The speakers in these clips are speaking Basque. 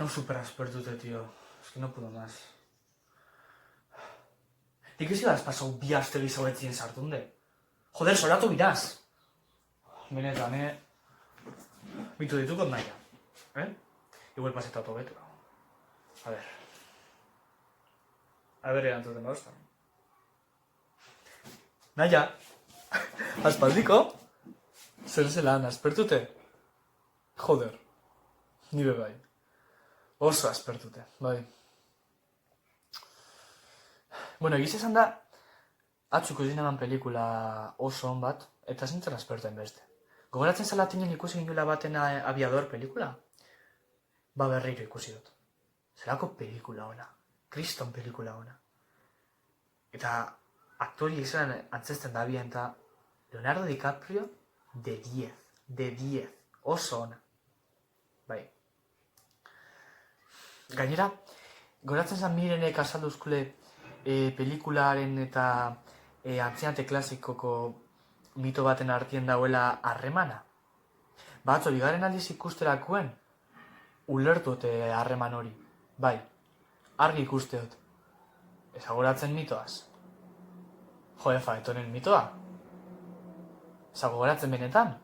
No super aspertute, tío. Es que no puedo más. Nik ez ibas pasau bi aste gizabetzien sartunde. Joder, solatu biraz. Benetan, Bitu ditukot naia. Igual paseta tobetu. A ver. A ver, erantzuten gauztan. Naia. Aspaldiko. Zer zelan, aspertute? Joder. Nire bai. Oso aspertute, bai. Bueno, egiz esan da, atzuko zineman pelikula oso on bat, eta zintzen aspertuen beste. Gogoratzen zalatinen ikusi ginula baten aviador pelikula? Ba berriro ikusi dut. Zerako pelikula ona. Kriston pelikula ona. Eta aktori izan antzesten da bien, eta Leonardo DiCaprio de 10. De 10. Oso ona. Bai. Gainera, goratzen zan mirenek azalduzkule pelikularen eta antzinate klasikoko mito baten artien dauela harremana. Batzo, bigarren aldiz ikusterakoen, ulertute harreman hori. Bai, argi ikusteot. Ezagoratzen mitoaz. Jode, Faetonen mitoa. Ezagoratzen benetan.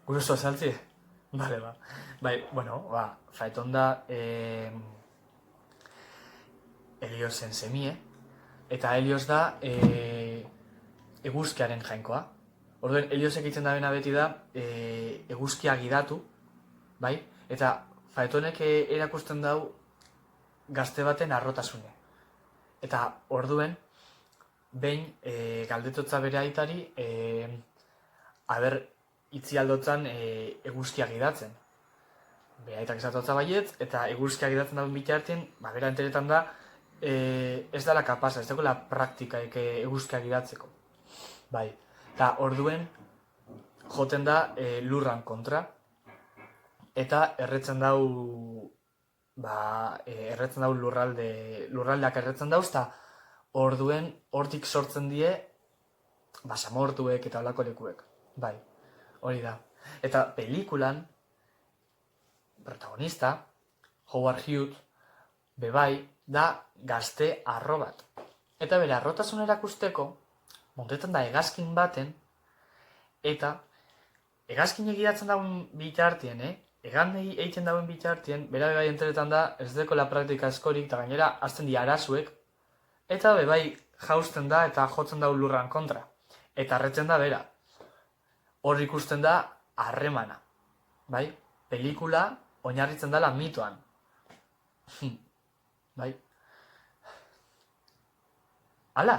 Guruzo azaltzi? Bale, ba. Bai, bueno, Faeton da Heliosen semie, eta Helios da eguzkiaren jainkoa. Orduen, Heliosek itzen da bena beti da eguzkia gidatu, bai? Eta Faetonek erakusten dau gazte baten arrotasune. Eta orduen, behin galdetotza bere aitari, aber itzi aldotzan eguzkia gidatzen. Bere aitak esatotza baietz, eta eguzkia gidatzen dauen bitartien, bera enteretan da, ez dala kapasa, ez dagoela praktikaik eguzkia gidatzeko. Bai, eta orduen joten da lurran kontra, eta erretzen dau lurraldeak erretzen dauz, eta orduen hortik sortzen die basamortuek eta olako lekuek. Bai, hori da. Eta pelikulan, protagonista, Howard Hughes, bebai, da gazte arro bat. Eta bere arrotasun erakusteko, montetan da hegazkin baten, eta hegazkin egidatzen dauen bitartien, egandei egiten dauen bitartien, bera bebai enteretan da ez dekola praktika askorik, eta gainera azten di arazuek, eta bebai jausten da eta jotzen da lurran kontra. Eta arretzen da bera. Hor ikusten da harremana. Bai? Pelikula oinarritzen dela mitoan. Bai? Ala?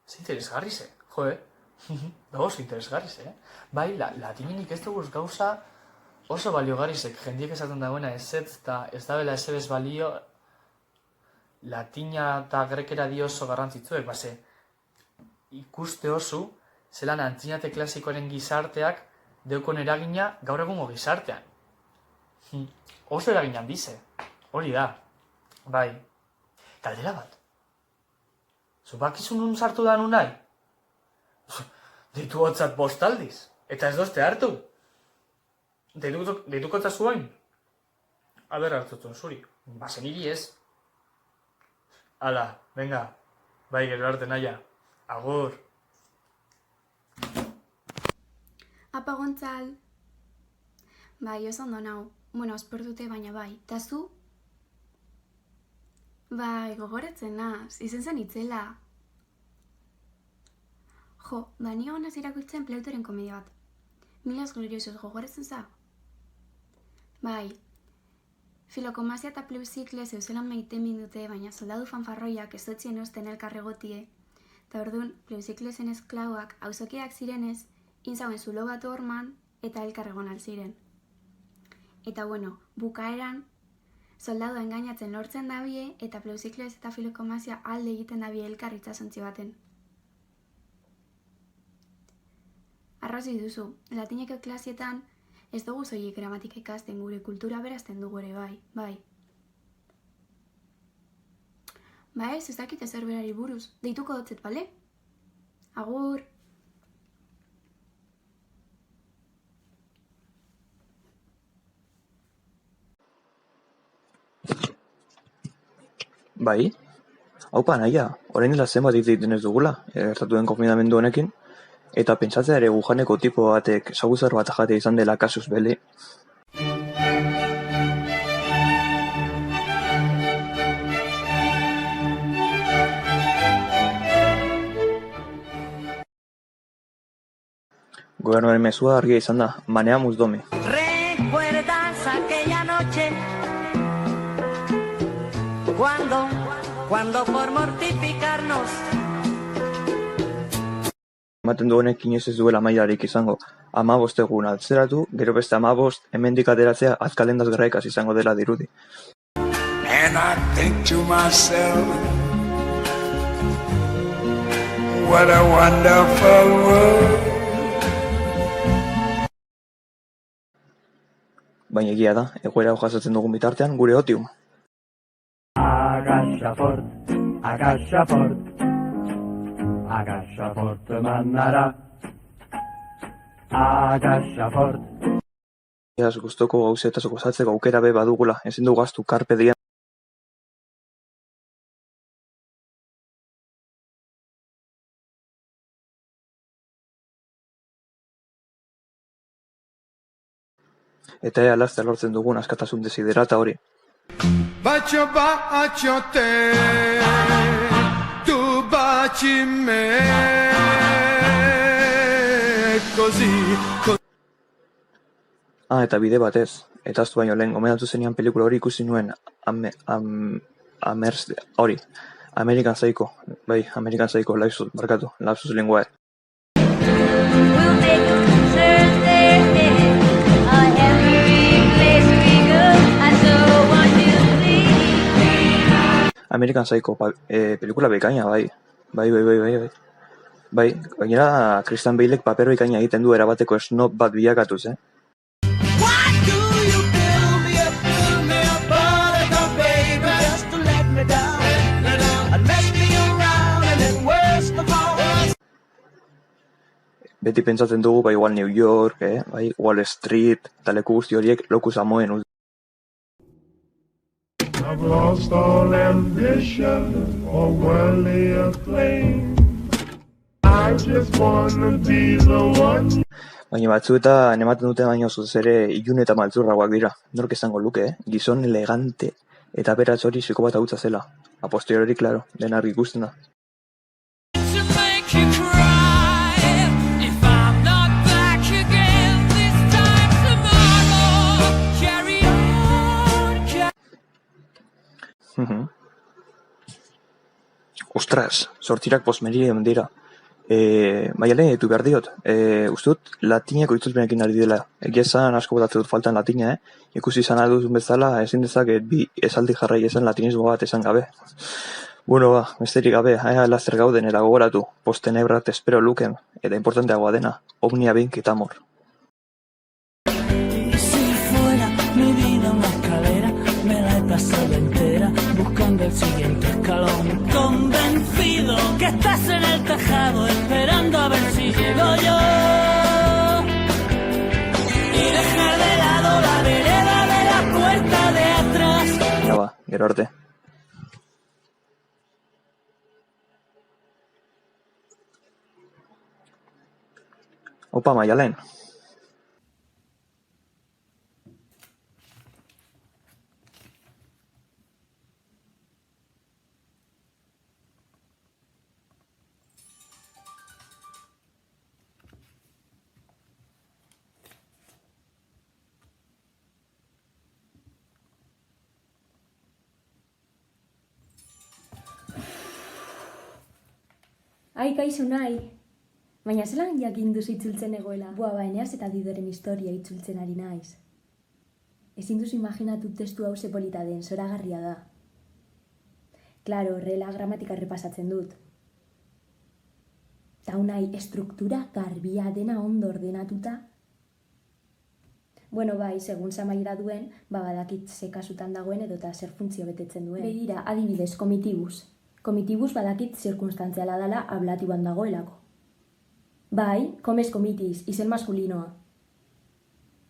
Zinteresgarri ze, joe? Dago zinteresgarri ze, Bai, latinenik ez dugu gauza oso baliogarrizek. Jendiek esaten dagoena ezetz eta ez dabela ezebez balio latina eta grekera dio oso garrantzitzuek, base, ikuste oso, zelan antzinate klasikoaren gizarteak deukon eragina gaur egungo gizartean. Oso eraginan dize, hori da, bai. Galdera bat. Zubakizun nun sartu da nun nahi? Deitu hotzat postaldiz, eta ez dozte hartu. Deituko etzazu hain? Aber hartutun zuri, bazen hiri ez. Hala, venga, bai gero arte naia, agur. Apa Gontzal. Bai, oso ondo nau. Bueno, aspertute baina bai. Ta zu? Bai, gogoratzen naz, izen zen itzela. Jo, ni honaz irakurtzen Plautoren komedia bat. Milos gloriosos gogoratzen za? Bai, Filokomasia eta Pleusikle zeuzelan maite mindute, baina soldadu fanfarroiak ez dotzien osten elkarregotie, eta orduan Pleusiklezen esklauak auzokiak zirenez, inzauen zulo bat horman eta elkarregon alziren. Eta bueno, bukaeran, soldadua engainatzen lortzen dabie, eta Pleusikles eta Filokomasia alde egiten dabie elkar itsasontzi baten. Arrazoi duzu, latineko klasietan ez dugu zoiek gramatika ikasten, gure kultura berazten dugu ere bai. Ba ez dakit ezer berari buruz, deituko dotzet, bale? Agur! Bai? Haupa, naia, orain dela zenbat hitz egiten ez dugula, gertatu den konfinamendu honekin, eta pentsatzea ere Wuhaneko tipo batek saguzar bat jatea izan dela kasuz beli. Gobernuaren mezua argia izan da, maneamos domi. ¿Recuerdas aquella noche cuando por mortificarnos Ematen du honek inoiz ez duela mailarik izango. 15 egun atzeratu, gero beste 15 hemendik ateratzea azkalendaz gerraikaz izango dela dirudi. And I think to myself, what a wonderful world. Baina egia da, egoera hau jasotzen dugun bitartean gure otium. Agacha fort manara. Agacha fort. Iaz guztoko gauzetaz gozatzeko aukera be badugula, ezin du gaztu carpe diem. Eta ea laster lortzen dugun askatasun desiderata hori. Bacio te, tu baci me, così. Eta bide batez, eta aztu baino lehen, gomendatu zenian pelikula hori ikusi nuen hori, American Psycho, bai, American Psycho, lapsus linguae. We'll make a Thursday, every place we go, I so want you to leave. American Psycho, pelikula bekaina, bai. Bai, gainera, Christian Baleek paper bekaina egiten du erabateko snob bat bilakatuz, Why do you build me up, buttercup baby, just to let me down, and mess me around, and then worst of all. Beti pentsatzen dugu, bai, igual New York, bai, Wall Street, eta leku guzti horiek loku samoen uz. I've lost all ambition or worldly acclaim. I just wanna be the one. Baina batzuetan ematen dute baino zuz ere ilun eta maltzurragoak dira. Nork esango luke, gizon elegante eta beratz hori psikopata hutsa zela. A posteriori, claro, dena argi ikusten da. Ostras, sortzirak posmerie dira. Maialen, etu behar diot. Uste dut, latineko itzulpenekin ari dela. Egia esan asko botatzen dut faltan latina, Ikusi izan alduzun bezala, ezin dezaket bi esaldi jarrai esan latinismo bat esan gabe. Bueno, besterik gabe, laster gauden era gogoratu, postenebrat espero luken, eta importanteagoa dena, omnia vinc et amor. Y si fuera mi vida una escalera, me la he pasado entera buscando el siguiente escalón. Convencido que estás en el tejado esperando a ver si llego yo. Y dejar de lado la vereda de la puerta de atrás. Ja ba, gero arte. Opa, Maialen. Ai, kaixo nahi. Baina zelan jakin duzu itzultzen egoela? Boa, Eneas eta Didoren historia itzultzen ari naiz. Ezin duzu imaginatu testu hau polita den, zoragarria da. Klaro, horrela gramatika errepasatzen dut. Ta nahi, estruktura garbia dena ondo ordenatuta. Bueno, bai, segun zamaiera duen, badakit ze kasutan dagoen edota zer funtzio betetzen duen. Begira, adibidez, komitibus. Komitibus badakit zirkunstantziala dela ablatiboan dagoelako. Bai, comes comitis, izen maskulinoa.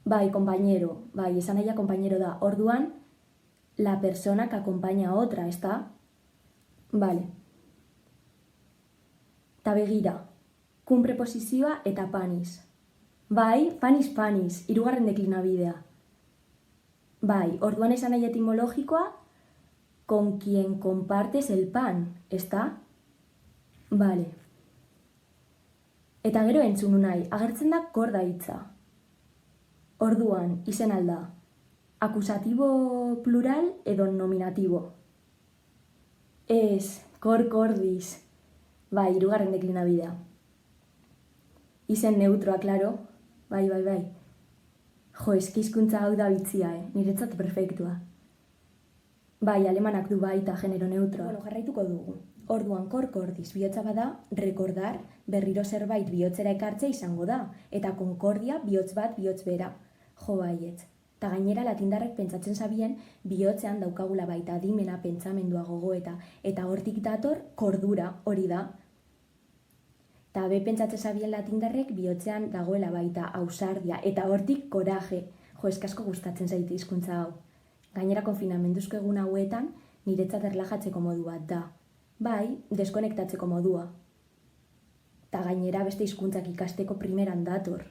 Bai, compañero. Bai, esan nahia compañero da. Orduan, la persona que acompaña a otra, ezta? Bale. Ta begira, kun preposizioa eta panis. Bai, panis, hirugarren deklinabidea. Bai, orduan esan nahi etimologikoa, con quien compartes el pan, ezta? Bale. Eta gero entzunu nahi, agertzen da korda hitza. Orduan, izen alda, akusatibo plural edo nominatibo. Ez, cordis. Bai, hirugarren deklinabidea. Izen neutroa, klaro. Bai. Jo, hizkuntza hau da bitzia, niretzat perfektua. Bai, alemanak du baita genero neutroa. Bueno, jarraituko dugu. Orduan cordis bihotza bada, recordar, berriro zerbait bihotzera ekartzea izango da, eta concordia bihotz bat bihotz bera. Jo baietz. Ta gainera latindarrek pentsatzen zabien bihotzean daukagula baita adimena, pentsamendua, gogoeta, eta hortik dator kordura, hori da. Ta be pentsatzen zabien latindarrek bihotzean dagoela baita ausardia, eta hortik koraje. Jo, eskasko gustatzen zaite hizkuntza hau. Gainera konfinamenduzko egun hauetan niretzat erlajatzeko modu bat da. Bai, deskonektatzeko modua. Ta gainera beste hizkuntzak ikasteko primeran dator.